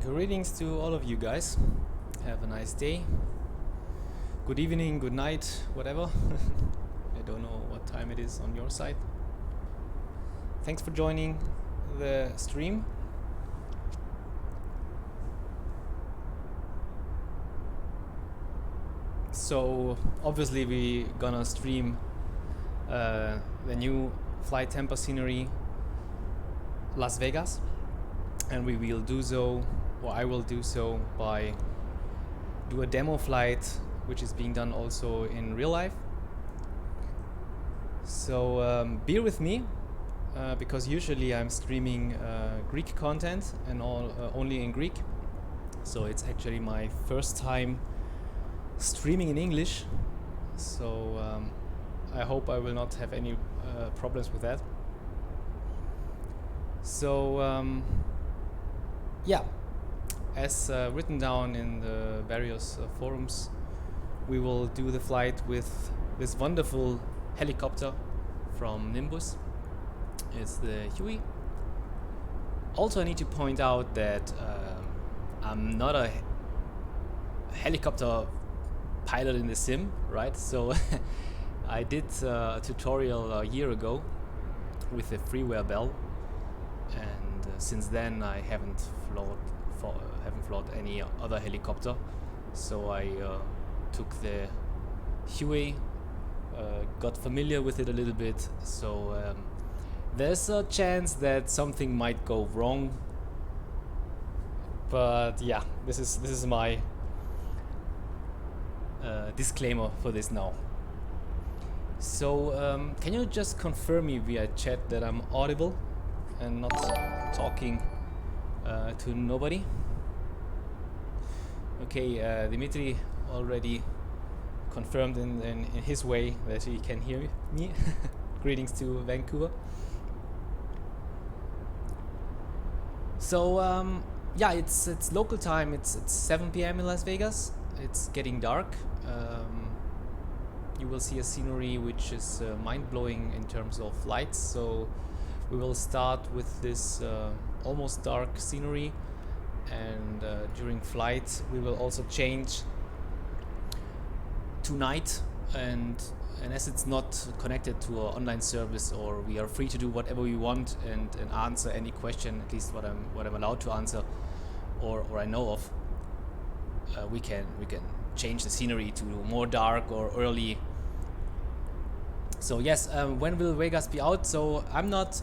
Greetings to all of you guys. Have a nice day. Good evening, good night, whatever. I don't know what time it is on your side. Thanks for joining the stream. So obviously we gonna stream the new FlyTampa scenery Las Vegas, and we will do so, or I will do so, by do a demo flight which is being done also in real life. So bear with me because usually I'm streaming Greek content and only in Greek, so it's actually my first time streaming in English, so I hope I will not have any problems with that. So yeah, as written down in the various forums, we will do the flight with this wonderful helicopter from Nimbus. It's the Huey. Also, I need to point out that I'm not a helicopter pilot in the sim, right? So I did a tutorial a year ago with the freeware bell, and since then I haven't flown any other helicopter. So I took the Huey, got familiar with it a little bit. So there's a chance that something might go wrong. But yeah, this is my disclaimer for this now. So can you just confirm me via chat that I'm audible and not talking to nobody? Okay, Dimitri already confirmed in his way that he can hear me. Greetings to Vancouver. So yeah, it's local time. It's 7 p.m. in Las Vegas. It's getting dark. You will see a scenery which is mind-blowing in terms of lights. So we will start with this almost dark scenery, and during flight we will also change to night, and as it's not connected to an online service, or we are free to do whatever we want and answer any question, at least what I'm allowed to answer or I know of, we can change the scenery to more dark or early. So yes, when will Vegas be out? So I'm not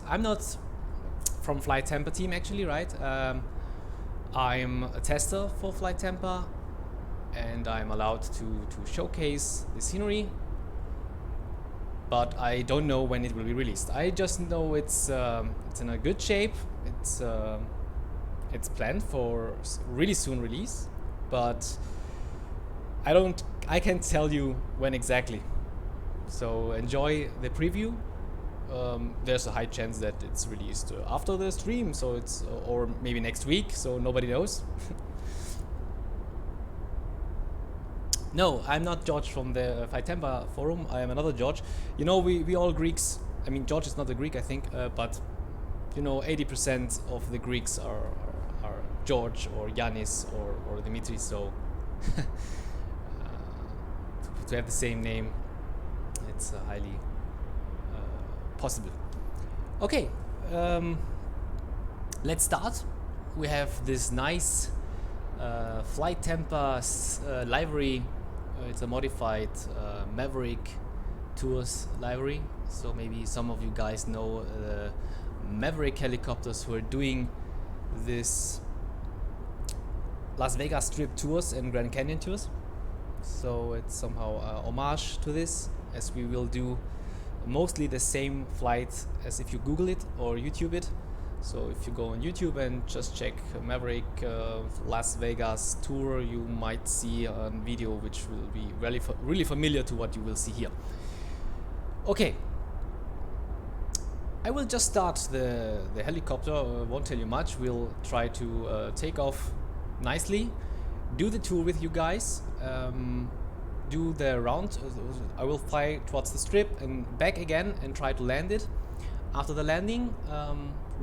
from FlyTampa team actually, right? I'm a tester for FlyTampa, and I'm allowed to showcase the scenery, but I don't know when it will be released. I just know it's in a good shape. It's planned for really soon release, but I can't tell you when exactly. So enjoy the preview. There's a high chance that it's released after the stream, so it's or maybe next week, so nobody knows. No, I'm not George from the FlyTampa forum. I am another George. You know, we all Greeks. I mean, George is not a Greek, I think, but you know, 80% of the Greeks are George or Yanis or Dimitri. So to have the same name, it's highly possible. Okay, let's start. We have this nice FlyTampa livery. It's a modified Maverick Tours livery. So maybe some of you guys know the Maverick helicopters who are doing this Las Vegas Strip tours and Grand Canyon tours. So it's somehow a homage to this, as we will do mostly the same flight as if you Google it or YouTube it. So if you go on YouTube and just check Maverick Las Vegas tour, you might see a video which will be really familiar to what you will see here. Okay, I will just start the helicopter. Won't tell you much. We'll try to take off nicely, do the tour with you guys, do the round. I will fly towards the strip and back again and try to land it. After the landing,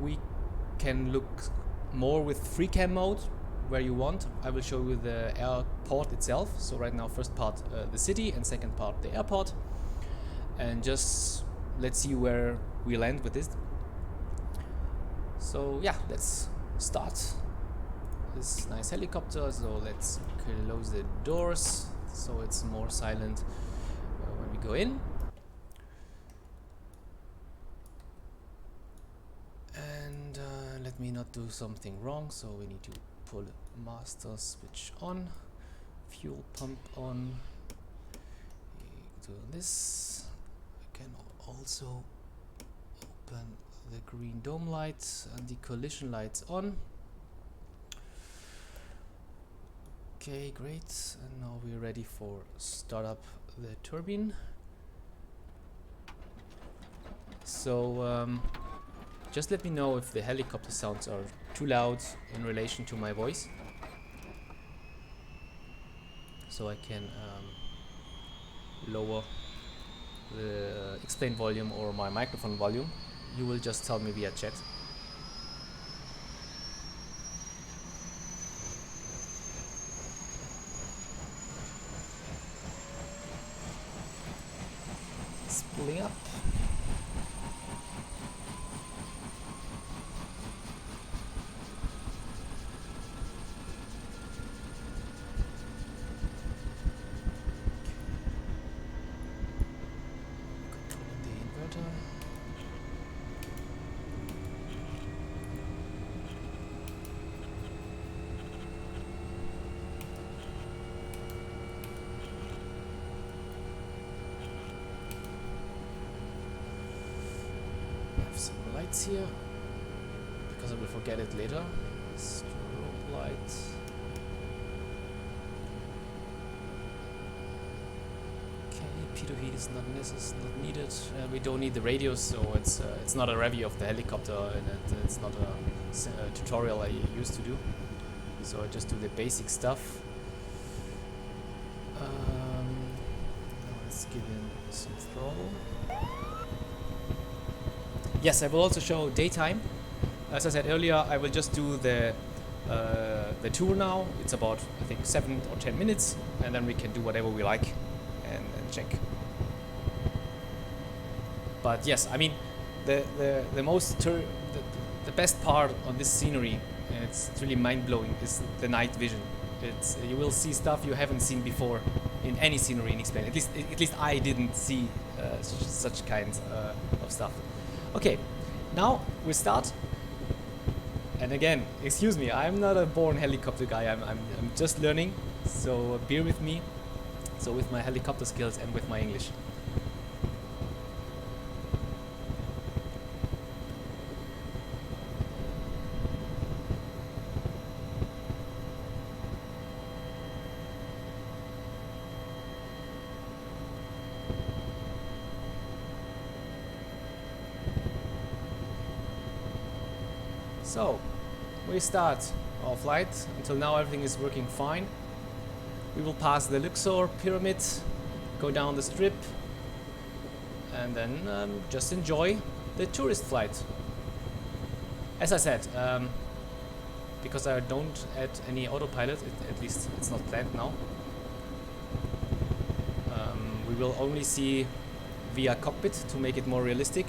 we can look more with freecam mode where you want. I will show you the airport itself. So right now, first part the city, and second part the airport. And just let's see where we land with this. So yeah, let's start this nice helicopter. So let's close the doors so it's more silent when we go in. And let me not do something wrong. So we need to pull master switch on, fuel pump on. Do this. I can also open the green dome lights and the collision lights on. Okay, great. And now we're ready for start up the turbine. So just let me know if the helicopter sounds are too loud in relation to my voice, so I can lower the explain volume or my microphone volume. You will just tell me via chat. Spooling up. Some lights here because I will forget it later. Strobe light. Okay, pitot heat is not needed. We don't need the radios, so it's not a review of the helicopter, and it's not a tutorial I used to do. So I just do the basic stuff. Now let's give him some throttle. Yes, I will also show daytime. As I said earlier, I will just do the tour now. It's about, I think, 7 or 10 minutes, and then we can do whatever we like and check. But yes, I mean, the best part on this scenery, and it's really mind blowing, is the night vision. You will see stuff you haven't seen before in any scenery in X-Plane. At least I didn't see such kinds of stuff. Okay, now we start. And again, excuse me, I'm not a born helicopter guy. I'm just learning, so bear with me. So with my helicopter skills and with my English. So, we start our flight. Until now everything is working fine. We will pass the Luxor pyramid, go down the strip, and then just enjoy the tourist flight. As I said, because I don't add any autopilot, at least it's not planned now, we will only see via cockpit to make it more realistic.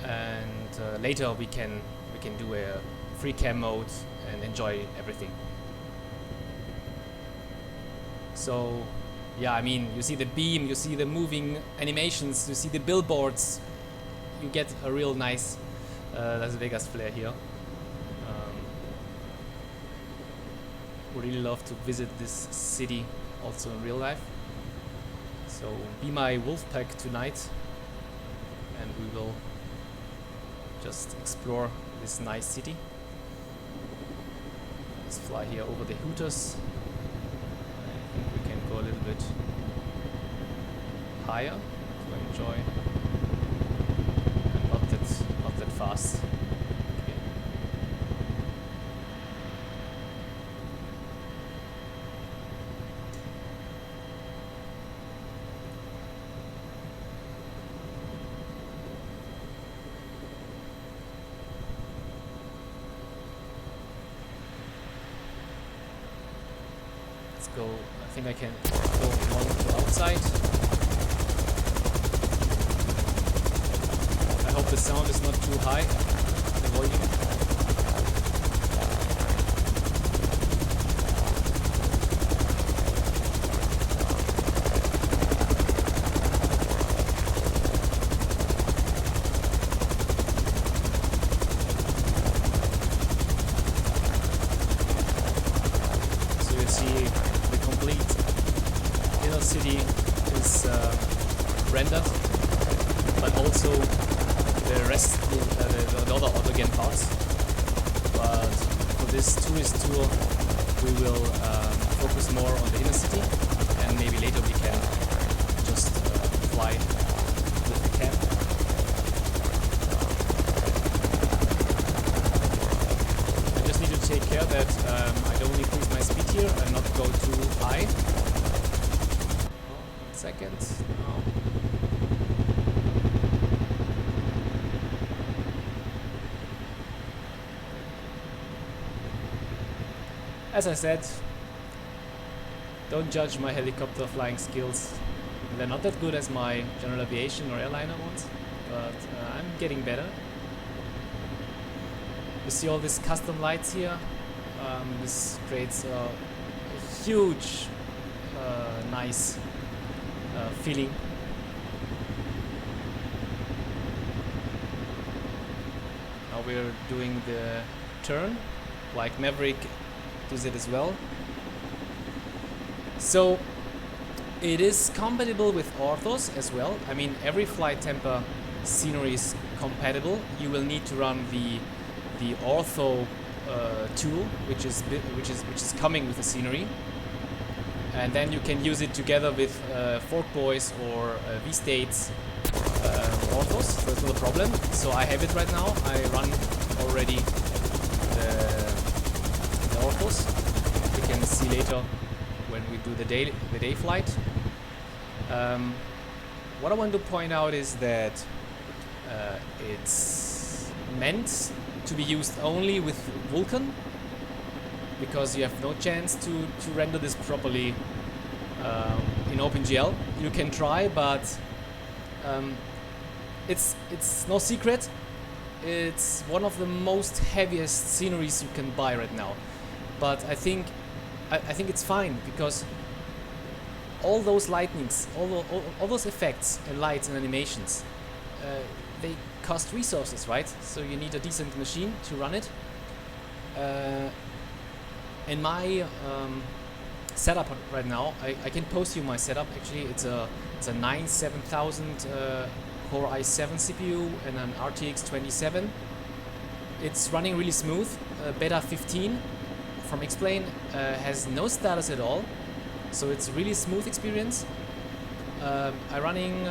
And later we can do a freecam mode and enjoy everything. So yeah, I mean, you see the beam, you see the moving animations, you see the billboards, you get a real nice Las Vegas flair here. Would really love to visit this city also in real life. So be my wolf pack tonight, and we will just explore this nice city. Let's fly here over the Hooters. I think we can go a little bit higher to enjoy, and not that fast. Okay. Let's go. I think I can go one to outside. I hope the sound is not too high, the volume. city is rendered, but also the rest, the other autogen parts. But for this tourist tour, we will focus more on the inner city, and maybe later we can just fly with the cam. I just need to take care that I don't increase my speed here and not go too high. Oh, 1 second. Oh. As I said, don't judge my helicopter flying skills. They're not that good as my general aviation or airliner ones, but I'm getting better. You see all these custom lights here? This creates a huge, nice feeling. Now we're doing the turn, like Maverick does it as well. So it is compatible with orthos as well. I mean, every FlyTampa scenery is compatible. You will need to run the ortho tool, which is coming with the scenery, and then you can use it together with Fork Boys or V-States orthos. So that's not a problem. So I have it right now. I run already the orthos. We can see later when we do the day flight. What I want to point out is that it's meant to be used only with Vulkan, because you have no chance to render this properly in OpenGL. You can try, but it's no secret. It's one of the most heaviest sceneries you can buy right now. But I think it's fine, because all those lightnings, all those effects and lights and animations, they cost resources, right? So you need a decent machine to run it. And my setup right now, I can post you my setup. Actually, it's a 7000 Core i7 CPU and an RTX 27. It's running really smooth. Beta 15 from Explain has no status at all, so it's really smooth experience. I'm running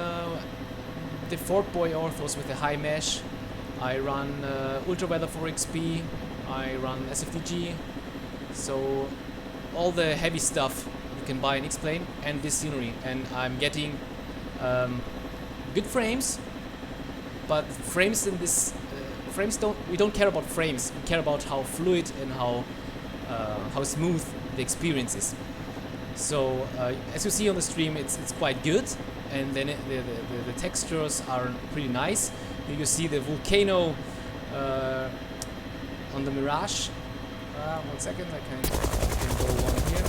the Fork Boy orthos with the high mesh. I run Ultra Weather 4XP. I run SFDG. So all the heavy stuff you can buy in Explain, and this scenery, and I'm getting good frames. But frames in this we don't care about frames. We care about how fluid and how smooth the experience is. So as you see on the stream, it's quite good, and then the textures are pretty nice. Here you see the volcano on the Mirage. 1 second, I can go one here,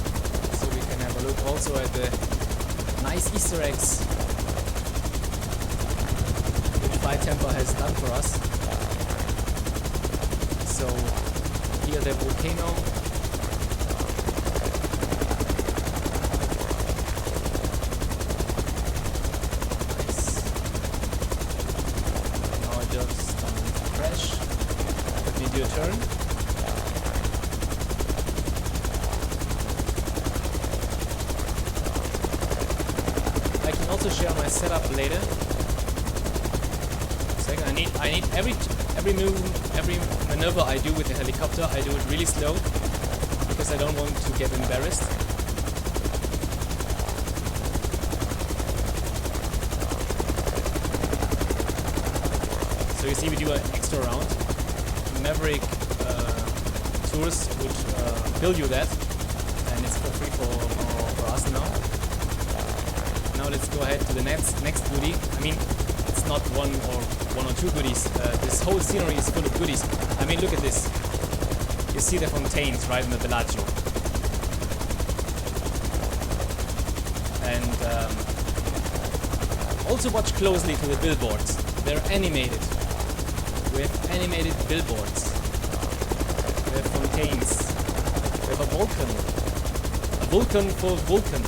so we can have a look also at the nice Easter eggs which FlyTampa has done for us. So here the volcano. Nice. Now I just crash. Let me do a turn. I can also share my setup later. I need every move, every maneuver I do with the helicopter, I do it really slow, because I don't want to get embarrassed. So you see we do an extra round. Maverick tours would build you that, and it's for free for us now. Now let's go ahead to the next goodie. I mean, it's not one or two goodies. This whole scenery is full of goodies. I mean, look at this. You see the fontaines right in the Bellagio. And also watch closely to the billboards. They're animated. We have animated billboards. We have fontaines. We have a volcan. A volcan for Vulcan.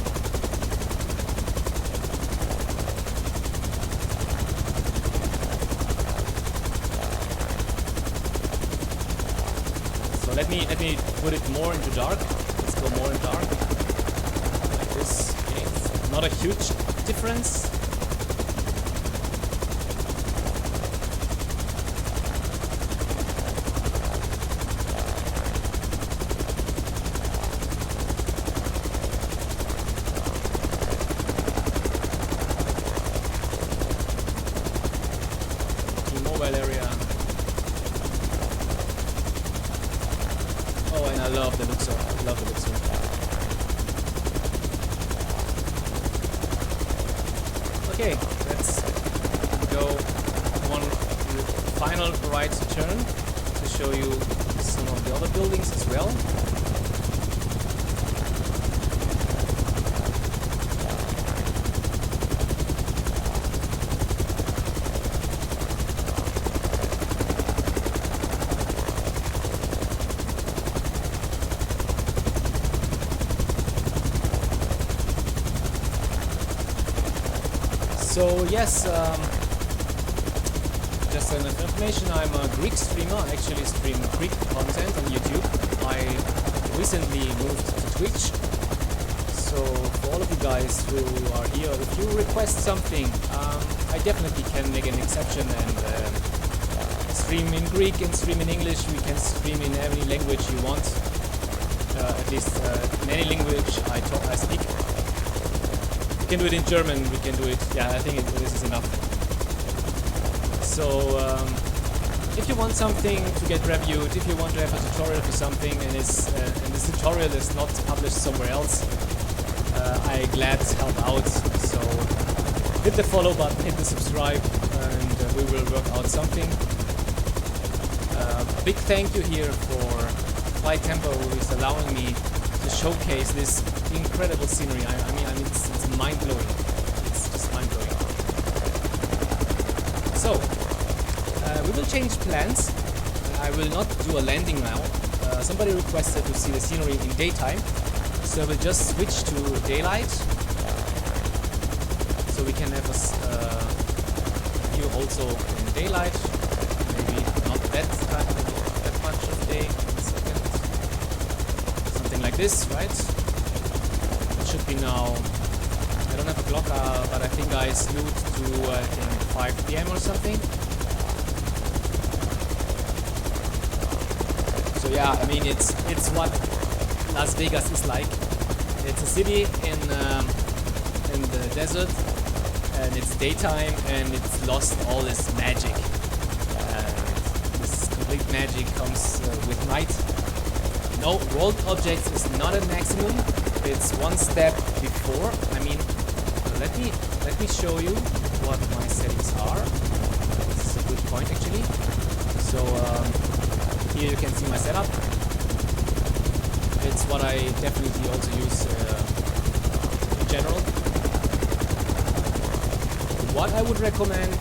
So let me put it more into dark. Let's go more in dark. Like this. Okay. It's not a huge difference. Area. Oh, and I love the Luxor. I love the Luxor. Okay, let's go one final right turn to show you some of the other buildings as well. So yes, just an information, I'm a Greek streamer. I actually stream Greek content on YouTube. I recently moved to Twitch. So for all of you guys who are here, if you request something, I definitely can make an exception and stream in Greek and stream in English. We can stream in any language you want. At least in any language I speak. We can do it in German, we can do it, yeah, I think this is enough. So, if you want something to get reviewed, if you want to have a tutorial for something and this tutorial is not published somewhere else, I glad to help out. So, hit the follow button, hit the subscribe, and we will work out something. A big thank you here for FlyTampa, who is allowing me to showcase this incredible scenery. I mean, it's mind-blowing. It's just mind-blowing. So, we will change plans. I will not do a landing now. Somebody requested to see the scenery in daytime, so we'll just switch to daylight, so we can have a view also in daylight. Maybe not that much of day. 1 second. Something like this, right? Should be now, I don't have a clock, but I think I slewed to I think 5 PM or something. So yeah, I mean it's what Las Vegas is like. It's a city in the desert, and it's daytime, and it's lost all its magic. This complete magic comes with night. No, world objects is not a maximum. It's one step before. I mean, let me show you what my settings are. This is a good point actually. So here you can see my setup. It's what I definitely also use in general. What I would recommend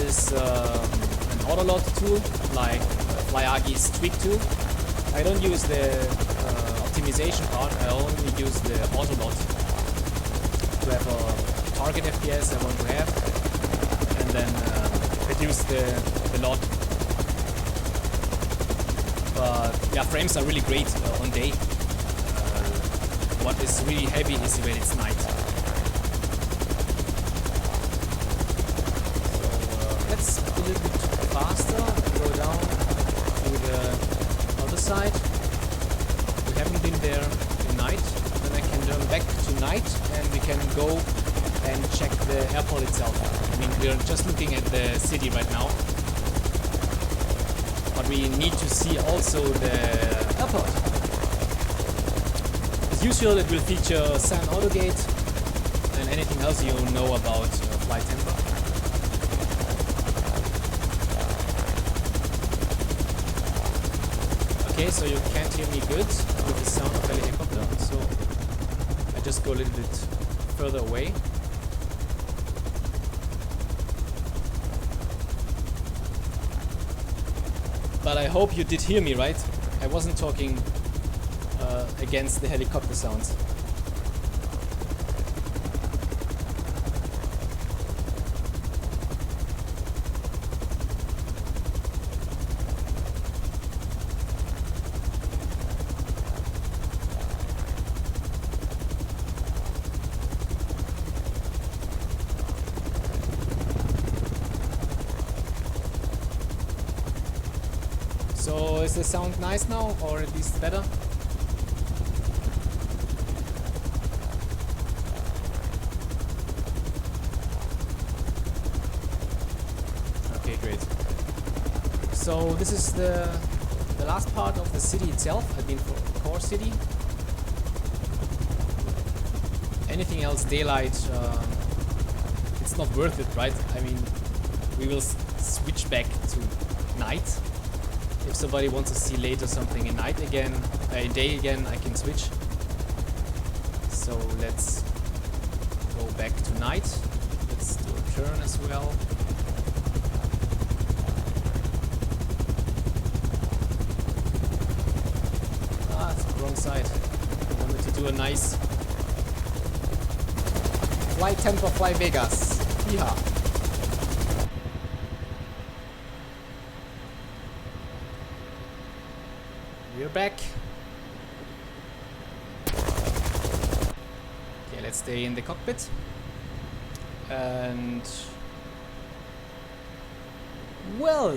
is an autolot tool like FlyAgi's Tweak tool. I don't use the optimization part, I only use the autolot to have a target FPS I want to have, and then reduce the lot. But yeah, frames are really great on day. What is really heavy is when it's night. So let's be a little bit faster, go down to the other side. We haven't been there in night. Then I can turn back to night and we can go and check the airport itself. I mean, we're just looking at the city right now. But we need to see also the airport. As As usual, it will feature SAN AutoGate and anything else you know about FlyTampa. Okay, so you can't hear me good with the sound of the helicopter, so I just go a little bit further away. But I hope you did hear me, right? I wasn't talking against the helicopter sounds. So is the sound nice now, or at least better? Okay, great. So this is the last part of the city itself. I mean, for core city. Anything else daylight, it's not worth it, right? I mean, we will switch back to night. If somebody wants to see later something in night again, in day again, I can switch. So let's go back to night. Let's do a turn as well. Ah, it's the wrong side. I wanted to do a nice FlyTampa Fly Vegas. Yeehaw. We're back. Okay, let's stay in the cockpit. And well,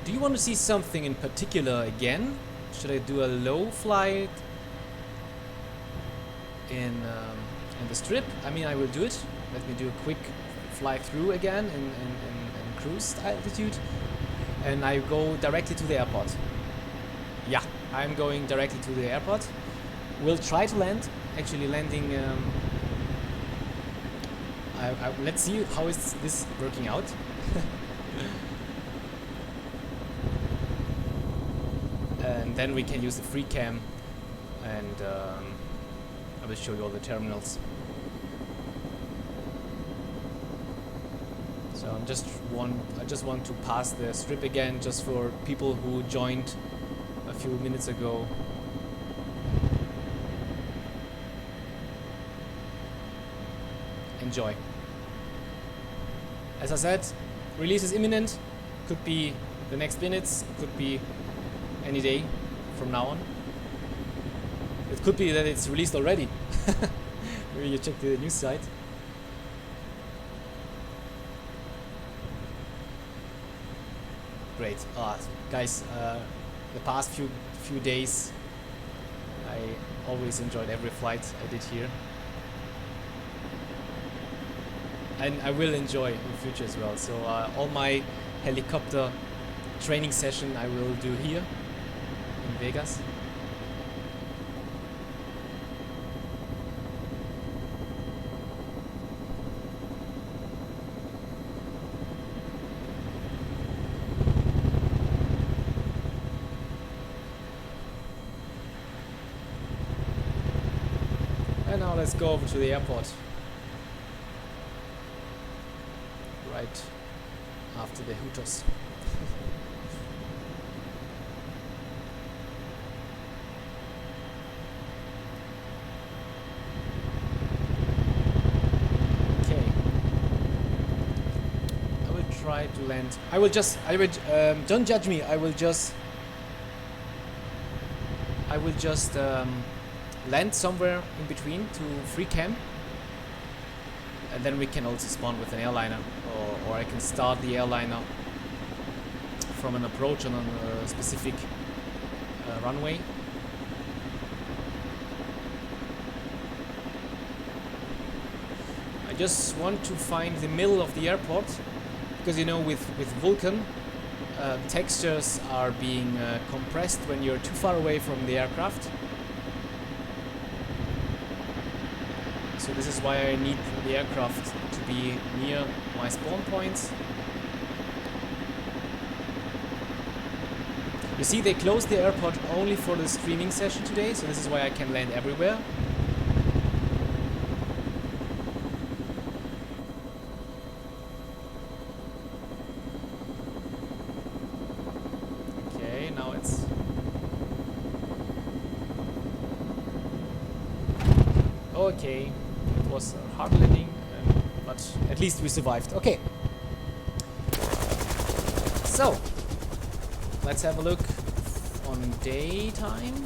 do you want to see something in particular again? Should I do a low flight in the strip? I mean, I will do it. Let me do a quick fly through again in cruise altitude, and I go directly to the airport. Yeah, I'm going directly to the airport. We'll try to land. Actually, landing. Let's see how is this working out. And then we can use the freecam, and I will show you all the terminals. So I just want to pass the strip again, just for people who joined a few minutes ago. Enjoy. As I said, release is imminent. Could be the next minutes, could be any day from now on. It could be that it's released already. Maybe you check the news site. Great. Guys, the past few days I always enjoyed every flight I did here, and I will enjoy in the future as well. So all my helicopter training session I will do here in Vegas. And now let's go over to the airport. Right after the Hooters. Okay. I will try to land. Don't judge me. I will just land somewhere in between to freecam, and then we can also spawn with an airliner, or I can start the airliner from an approach on a specific runway. I just want to find the middle of the airport, because you know with Vulkan textures are being compressed when you're too far away from the aircraft. So this is why I need the aircraft to be near my spawn points. You see, they closed the airport only for the streaming session today, so this is why I can land everywhere. Okay, now it's... Okay, it was a hard landing, but at least we survived. Okay. So, let's have a look on daytime.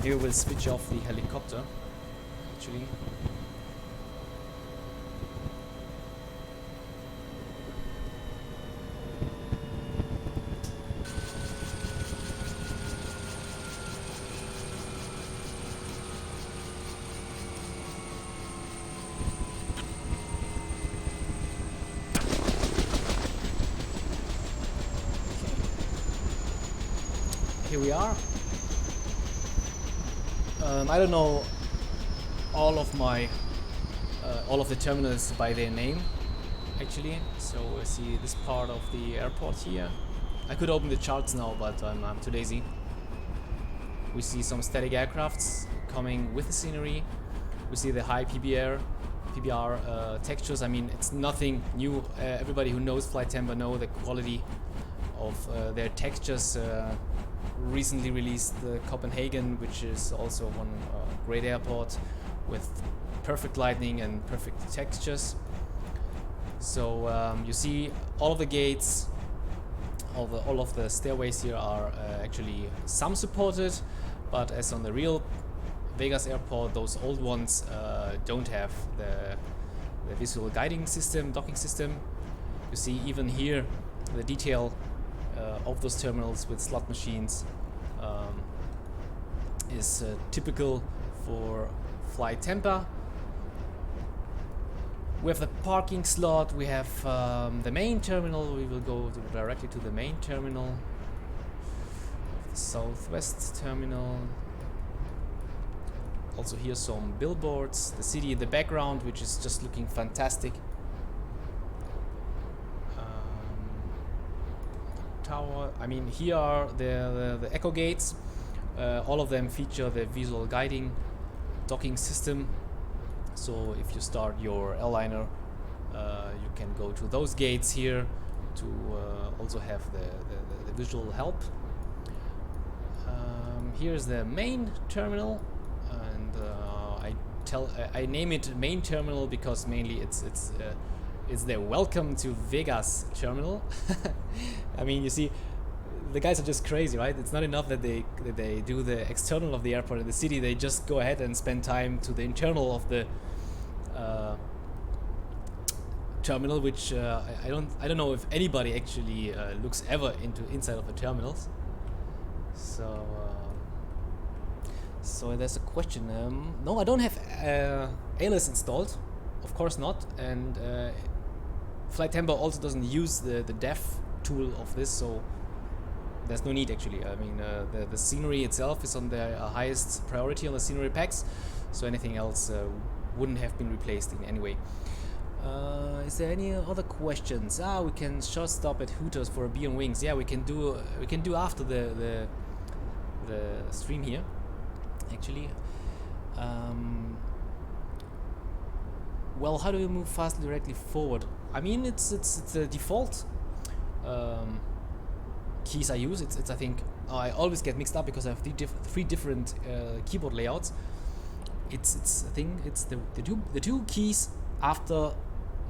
Maybe we'll switch off the helicopter, actually. Here we are. I don't know all of the terminals by their name, actually. So I see this part of the airport here. I could open the charts now, but I'm too lazy. We see some static aircrafts coming with the scenery. We see the high PBR textures. I mean, it's nothing new. Everybody who knows FlyTampa know the quality of their textures. Recently released Copenhagen, which is also one great airport with perfect lighting and perfect textures. So you see all of the gates, all of the stairways here are actually some supported, but as on the real Vegas airport, those old ones don't have the visual guiding system, docking system. You see even here the detail of those terminals with slot machines is typical for FlyTampa. We have the parking slot, we have the main terminal. We will go directly to the main terminal, the southwest terminal. Also here some billboards, the city in the background, which is just looking fantastic. Tower. I mean, here are the echo gates. All of them feature the visual guiding docking system. So if you start your airliner, you can go to those gates here to also have the visual help. Here's the main terminal, and I name it main terminal because mainly it's the welcome to Vegas terminal. I mean, you see, the guys are just crazy, right? It's not enough that they do the external of the airport in the city. They just go ahead and spend time to the internal of the terminal, which I don't know if anybody actually looks ever inside of the terminals. So there's a question. No, I don't have ALS installed, of course not, and FlyTampa also doesn't use the dev tool of this, so there's no need actually. I mean, the scenery itself is on the highest priority on the scenery packs, so anything else wouldn't have been replaced in any way. Is there any other questions? We can short stop at Hooters for a beer and wings. Yeah, we can do after the stream here, actually. Well, how do you move fast directly forward? I mean, it's the default keys I use. It's I think I always get mixed up because I have three different keyboard layouts. It's I think it's the two keys after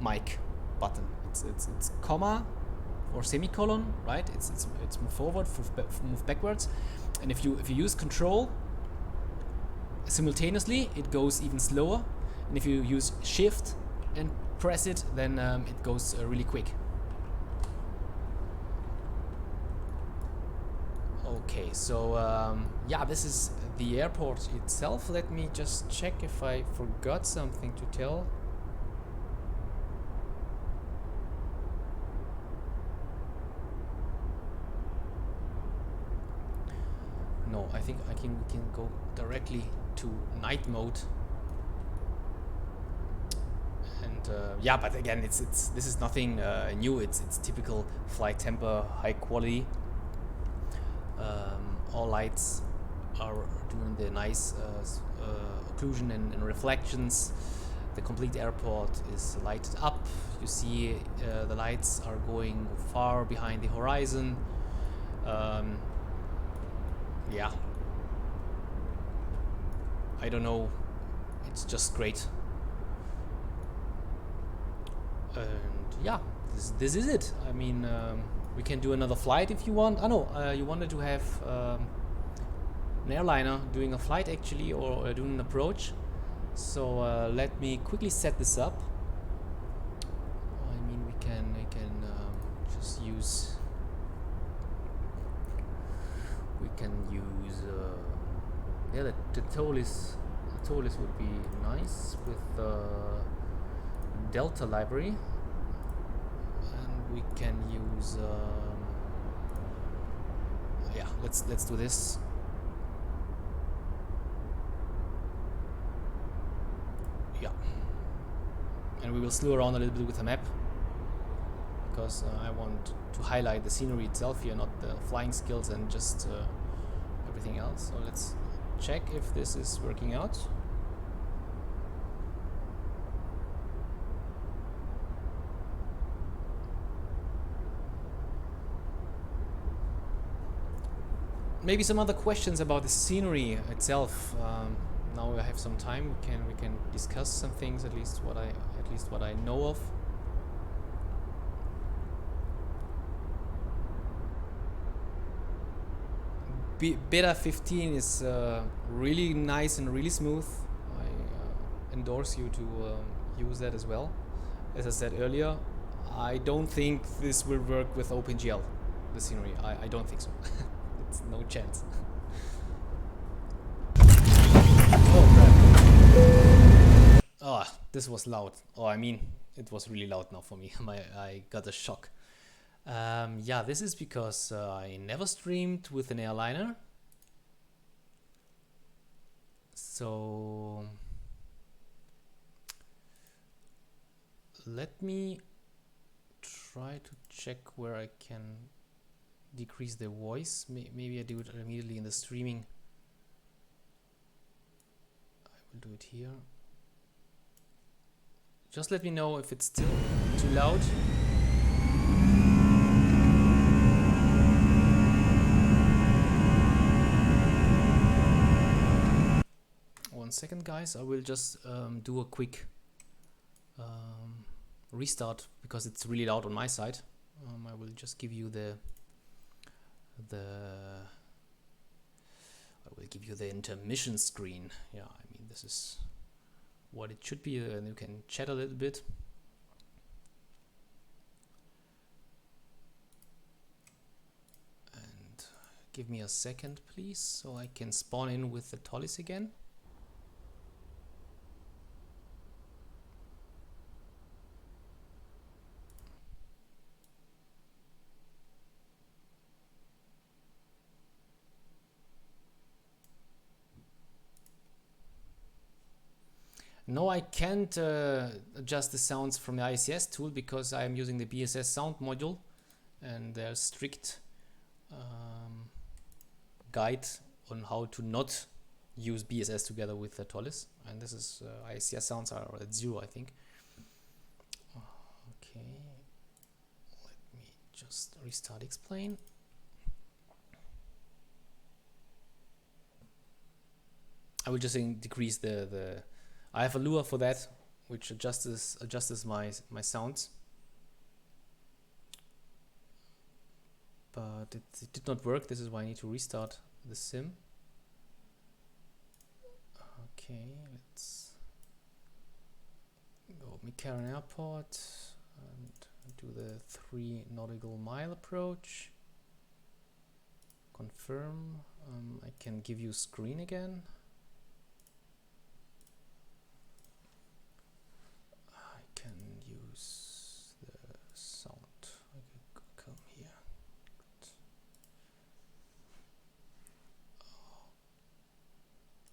mic button. It's comma or semicolon, right? It's move forward, move backwards, and if you use control simultaneously, it goes even slower, and if you use shift and press it, then it goes really quick. Okay, so yeah, this is the airport itself. Let me just check if I forgot something to tell. No, I think working, we can go directly to night mode. And yeah, but again, this is nothing new. It's typical FlyTampa, high quality. All lights are doing the nice occlusion and reflections. The complete airport is lighted up. You see the lights are going far behind the horizon. Yeah, I don't know, it's just great. And yeah, this is it. I mean, we can do another flight if you want. I know you wanted to have an airliner doing a flight actually, or doing an approach. So let me quickly set this up. I mean, we can just use. We can use. Yeah, the TOLIS would be nice with Delta library, and we can use. Yeah, let's do this. Yeah, and we will slew around a little bit with the map, because I want to highlight the scenery itself here, not the flying skills and just everything else. So let's check if this is working out. Maybe some other questions about the scenery itself. Now we have some time. We can discuss some things. At least what I know of. Beta 15 is really nice and really smooth. I endorse you to use that as well. As I said earlier, I don't think this will work with OpenGL, the scenery. I don't think so. It's no chance. Oh crap. Oh, this was loud. Oh, I mean, it was really loud now for me. I got a shock. Yeah, this is because I never streamed with an airliner. So let me try to check where I can decrease the voice. Maybe I do it immediately in the streaming. I will do it here. Just let me know if it's still too loud. One second, guys. I will just do a quick restart because it's really loud on my side. I will just give you the intermission screen. Yeah, I mean, this is what it should be, and you can chat a little bit. And give me a second, please, so I can spawn in with the TOLIS again. No, I can't adjust the sounds from the ICS tool because I am using the BSS sound module, and there's strict guide on how to not use BSS together with the TOLIS, and this is ICS sounds are at 0, I think. Okay, let me just restart explain. I will just decrease the I have a lure for that, which adjusts my sounds. But it did not work. This is why I need to restart the sim. Okay, let's go McCarran Airport and do the 3 nautical mile approach. Confirm. I can give you screen again.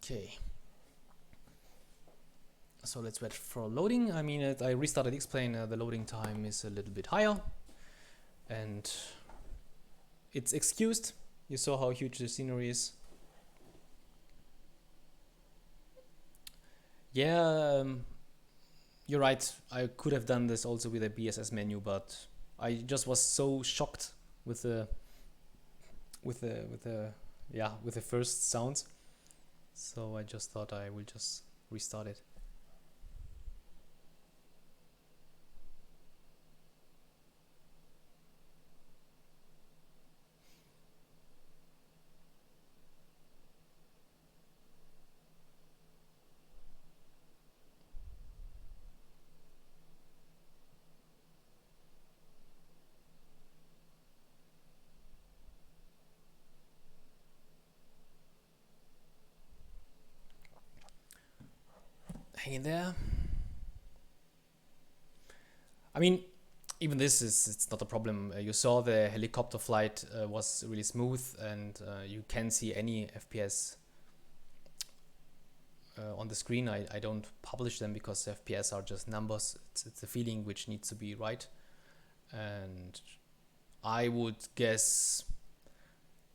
Okay. So let's wait for loading. I mean, I restarted X-Plane. The loading time is a little bit higher, and it's excused. You saw how huge the scenery is. Yeah, you're right. I could have done this also with a BSS menu, but I just was so shocked with the first sounds. So I just thought I will just restart it. Hang in there. I mean, even it's not a problem. You saw the helicopter flight was really smooth, and you can see any FPS on the screen. I don't publish them because FPS are just numbers. It's a feeling which needs to be right, and I would guess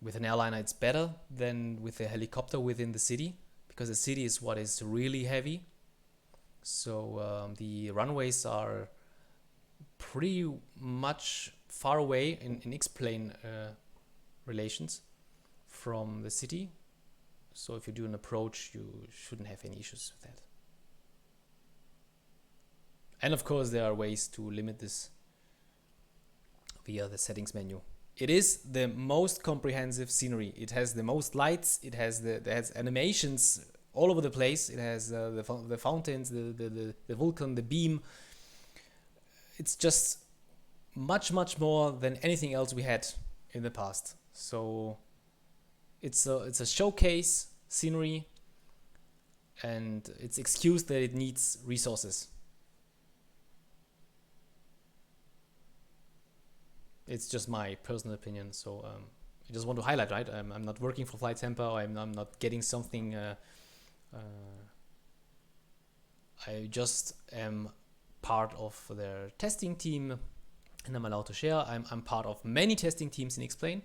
with an airliner it's better than with a helicopter within the city, because the city is what is really heavy. So the runways are pretty much far away in X-plane relations from the city. So if you do an approach, you shouldn't have any issues with that. And of course, there are ways to limit this via the settings menu. It is the most comprehensive scenery. It has the most lights. It has animations all over the place. It has the fountains, the vulcan, the beam. It's just much more than anything else we had in the past. So it's a showcase scenery, and it's excused that it needs resources. It's just my personal opinion. So I just want to highlight, right? I'm not working for FlyTampa, or I'm not getting something. I just am part of their testing team, and I'm allowed to share. I'm part of many testing teams in X-plane,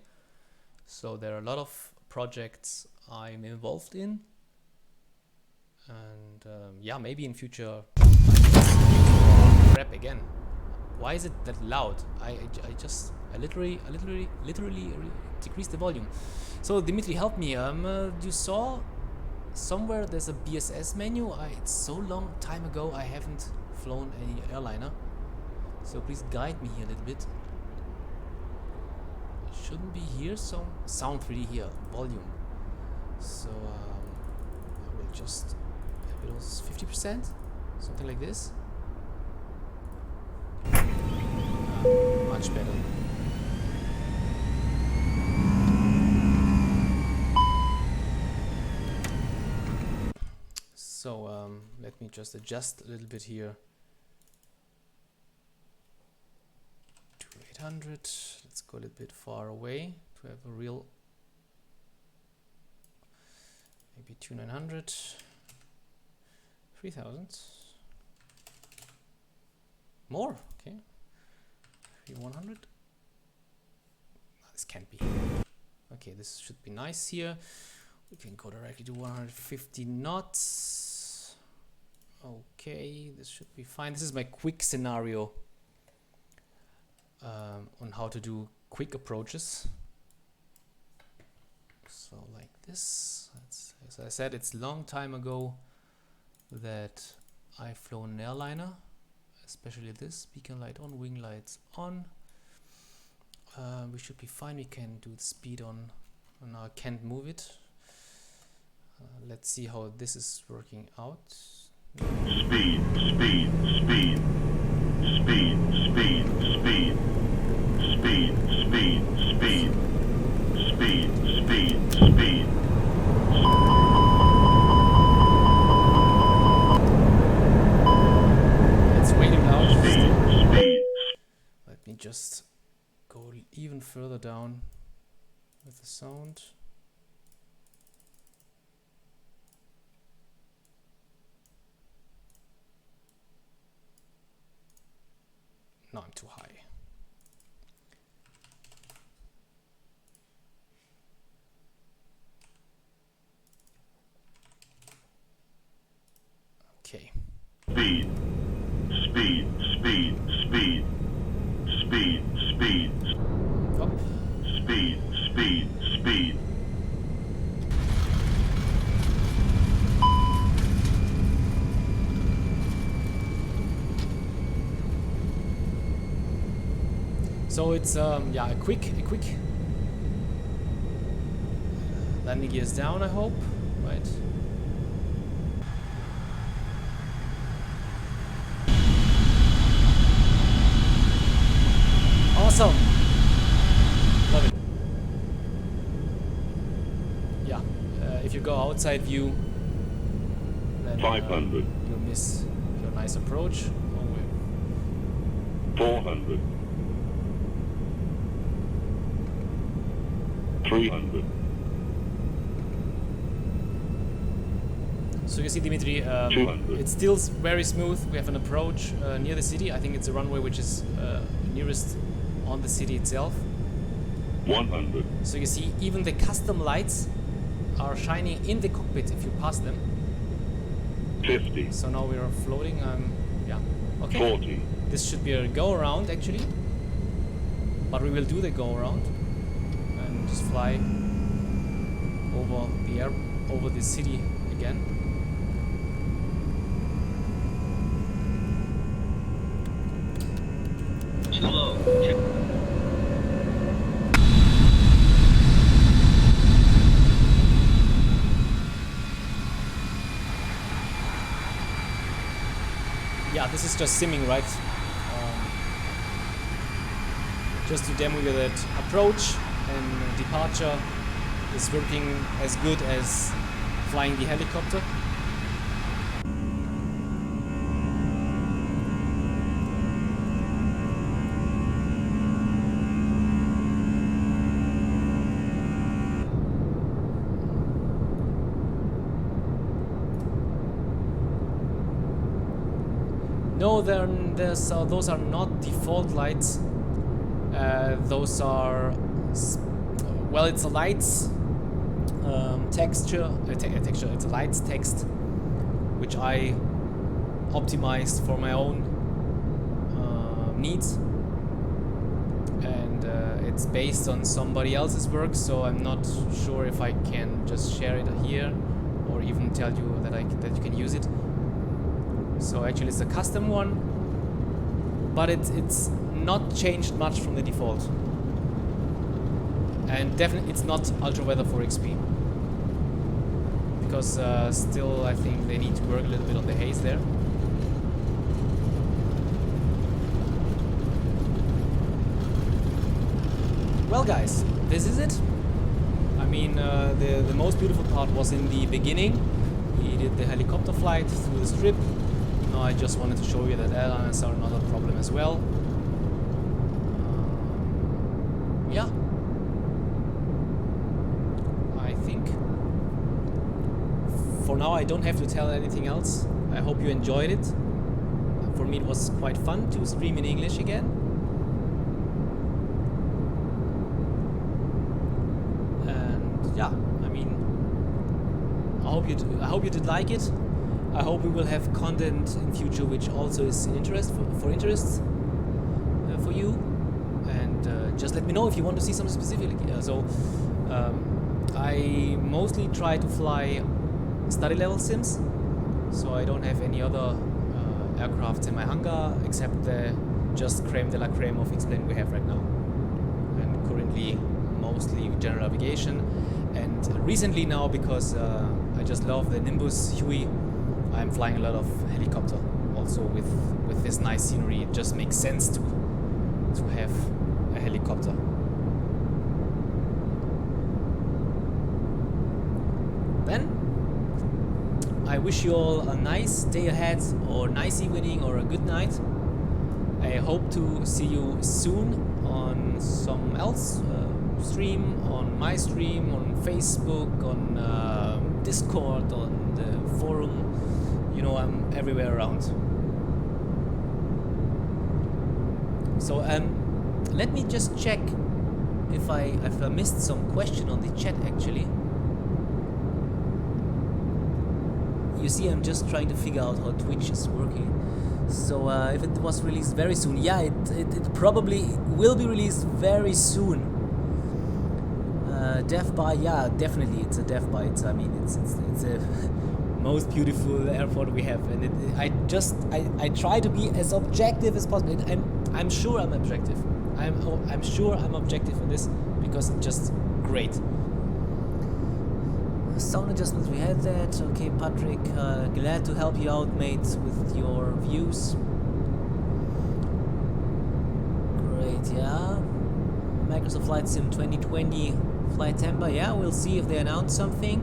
so there are a lot of projects I'm involved in, and yeah, maybe in future. Crap again. Why is it that loud? I literally decreased the volume. So Dimitri, help me. You saw somewhere there's a BSS menu. It's so long time ago I haven't flown any airliner, so please guide me here a little bit. It shouldn't be here. So sound pretty here, volume. So I will just have it was 50%, something like this. Much better. So let me just adjust a little bit here to 800. Let's go a little bit far away to have a real, maybe 2900, 3000, more. Okay, 3100. This can't be. Okay, this should be nice here. We can go directly to 150 knots. Okay, this should be fine. This is my quick scenario on how to do quick approaches. So like this. As I said, it's a long time ago that I've flown an airliner, especially this. Beacon light on, wing lights on. We should be fine. We can do the speed on. Now I can't move it. Let's see how this is working out. Speed, speed, speed, speed, speed, speed, speed, speed, speed, speed, speed, speed. It's way too loud. Speed, speed. Let me just go even further down with the sound. too high. Okay. Speed. Speed. Speed. Speed. Speed. Speed. Up. Speed. Speed. Speed. So it's yeah, a quick landing gears down, I hope, right? Awesome. Love it. Yeah, if you go outside view, then 500. you'll miss your nice approach. Oh, wait. 400. 300. So you see, Dimitri, 200. it's still very smooth. We have an approach near the city. I think it's a runway which is nearest on the city itself. 100. So you see, even the custom lights are shining in the cockpit if you pass them. 50. So now we are floating. Yeah. Okay. 40. This should be a go around actually, but we will do the go around and just fly over the city again. Too low. Yeah, this is just simming, right? Just to demo you that approach and departure is working as good as flying the helicopter. No, those are not default lights. Those are, well, it's a lights texture. It's a lights text, which I optimized for my own needs, and it's based on somebody else's work. So I'm not sure if I can just share it here, or even tell you that you can use it. So actually it's a custom one, but it's not changed much from the default. And definitely it's not ultra weather for XP. Because still I think they need to work a little bit on the haze there. Well guys, this is it. I mean, the most beautiful part was in the beginning. We did the helicopter flight through the strip. Now I just wanted to show you that airliners are not a problem as well. Yeah. I think for now I don't have to tell anything else. I hope you enjoyed it. For me it was quite fun to stream in English again. And yeah, I mean, I hope you did like it. I hope we will have content in future which also is in interest for you, and just let me know if you want to see something specific. I mostly try to fly study level sims, so I don't have any other aircrafts in my hangar except the just creme de la creme of X-plane we have right now, and currently mostly general aviation, and recently now because I just love the Nimbus Huey, I'm flying a lot of helicopter. Also with this nice scenery, it just makes sense to have a helicopter. Then I wish you all a nice day ahead, or nice evening, or a good night. I hope to see you soon on some else stream, on my stream, on Facebook, on Discord, on the forum. You know, I'm everywhere around. So let me just check if I missed some question on the chat actually. You see, I'm just trying to figure out how Twitch is working. So if it was released very soon, yeah, it probably will be released very soon. Dev by, yeah, definitely, it's a dev by. I mean, it's the most beautiful airport we have, and I try to be as objective as possible. I'm sure I'm objective. I'm sure I'm objective in this because it's just great. Sound adjustments, we had that. Okay, Patrick, glad to help you out, mate, with your views. Great, yeah. Microsoft Flight Sim 2020, FlyTampa, yeah, we'll see if they announce something.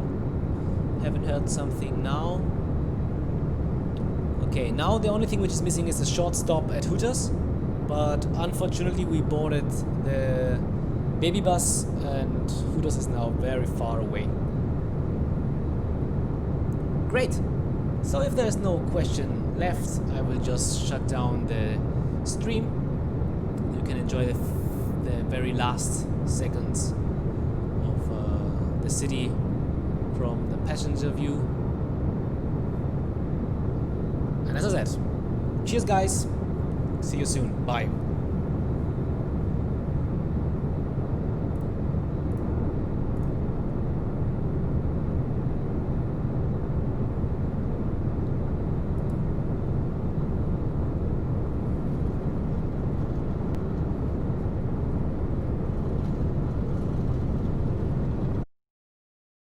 Haven't heard something now. Okay, now the only thing which is missing is a short stop at Hooters, but unfortunately we boarded the baby bus and Hooters is now very far away. Great. So if there's no question left, I will just shut down the stream. You can enjoy the very last seconds of the city from the passenger view. And as I said, cheers guys. See you soon. Bye.